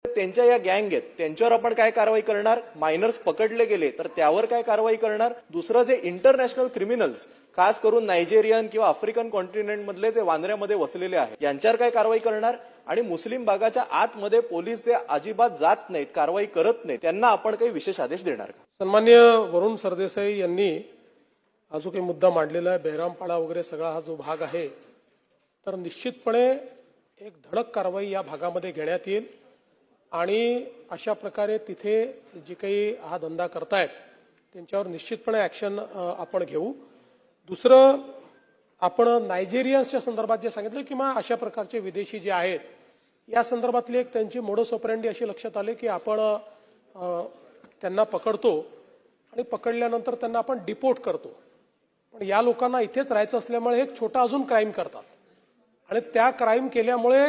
त्यांच्या या गँग आहेत त्यांच्यावर आपण काय कारवाई करणार? मायनर्स पकडले गेले तर त्यावर काय कारवाई करणार? दुसरं जे इंटरनॅशनल क्रिमिनल्स खास करून नायजेरियन किंवा आफ्रिकन कॉन्टिनेंट मधले जे वांद्र्यामध्ये वसलेले आहेत यांच्यावर काय कारवाई करणार? आणि मुस्लिम भागाच्या आतमध्ये पोलीस जे अजिबात जात नाहीत, कारवाई करत नाहीत, त्यांना आपण काही विशेष आदेश देणार का? सन्मान्य वरुण सरदेसाई यांनी हा जो काही मुद्दा मांडलेला आहे, बेहरामपाडा वगैरे सगळा हा जो भाग आहे, तर निश्चितपणे एक धडक कारवाई या भागामध्ये घेण्यात येईल आणि अशा प्रकारे तिथे जे काही हा धंदा करतायत त्यांच्यावर निश्चितपणे ऍक्शन आपण घेऊ. दुसरं, आपण नायजेरियन्सच्या संदर्भात जे सांगितलं किंवा अशा प्रकारचे विदेशी जे आहेत या संदर्भातली एक त्यांची मोडस ऑपरेंडी अशी लक्षात आले की आपण त्यांना पकडतो आणि पकडल्यानंतर त्यांना आपण डिपोर्ट करतो. पण या लोकांना इथेच राहायचं असल्यामुळे एक छोटा अजून क्राईम करतात आणि त्या क्राईम केल्यामुळे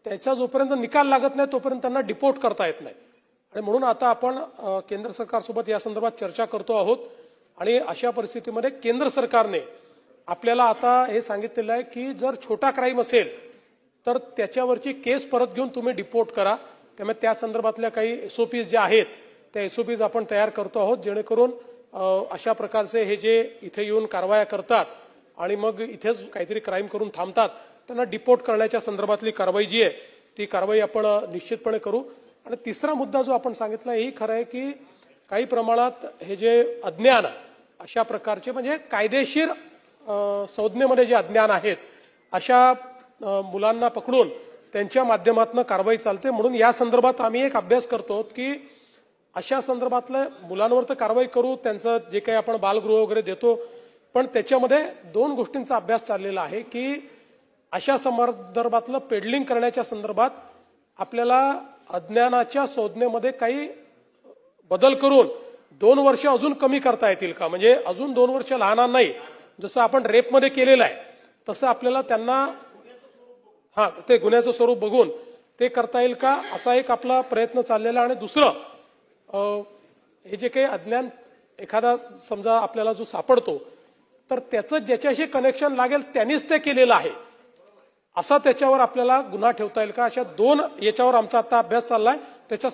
त्याचा जोपर्यंत निकाल लागत नाही तोपर्यंत त्यांना डिपोर्ट करता येत नाही. आणि म्हणून आता आपण केंद्र सरकारसोबत या संदर्भात चर्चा करतो आहोत आणि अशा परिस्थितीमध्ये केंद्र सरकारने आपल्याला आता हे सांगितलेलं आहे की जर छोटा क्राईम असेल तर त्याच्यावरची केस परत घेऊन तुम्ही डिपोर्ट करा. त्यामुळे त्या संदर्भातल्या काही एसओपीज ज्या आहेत त्या एसओपीज आपण तयार करतो आहोत, जेणेकरून अशा प्रकारचे हे जे इथे येऊन कारवाया करतात आणि मग इथेच काहीतरी क्राईम करून थांबतात त्यांना डिपोर्ट करण्याच्या संदर्भातली कारवाई जी आहे ती कारवाई आपण निश्चितपणे करू. आणि तिसरा मुद्दा जो आपण सांगितला हेही खरं आहे की काही प्रमाणात हे जे अज्ञान अशा प्रकारचे म्हणजे कायदेशीर संज्ञेमध्ये जे अज्ञान आहेत अशा मुलांना पकडून त्यांच्या माध्यमातून कारवाई चालते. म्हणून या संदर्भात आम्ही एक अभ्यास करतो की अशा संदर्भातल्या मुलांवर तर कारवाई करू, त्यांचं जे काही आपण बालगृह वगैरे देतो, पण त्याच्यामध्ये दोन गोष्टींचा अभ्यास चाललेला आहे की अशा संदर्भातलं पेडलिंग करण्याच्या संदर्भात आपल्याला अज्ञानाच्या संज्ञेमध्ये काही बदल करून 2 वर्ष अजून कमी करता येतील का? म्हणजे अजून 2 वर्ष लहान नाही, जसं आपण रेपमध्ये केलेलं आहे तसं आपल्याला त्यांना ते गुन्ह्याचं स्वरूप बघून ते करता येईल का, असा एक आपला प्रयत्न चाललेला. आणि दुसरं, हे जे काही अज्ञान एखादा समजा आपल्याला जो सापडतो तर त्याचं ज्याच्याशी कनेक्शन लागेल त्यांनीच ते केलेलं आहे असा त्याच्यावर आपल्याला गुन्हा ठेवता येईल का, अशा 2 याच्यावर आमचा आता अभ्यास चाललाय. त्याच्या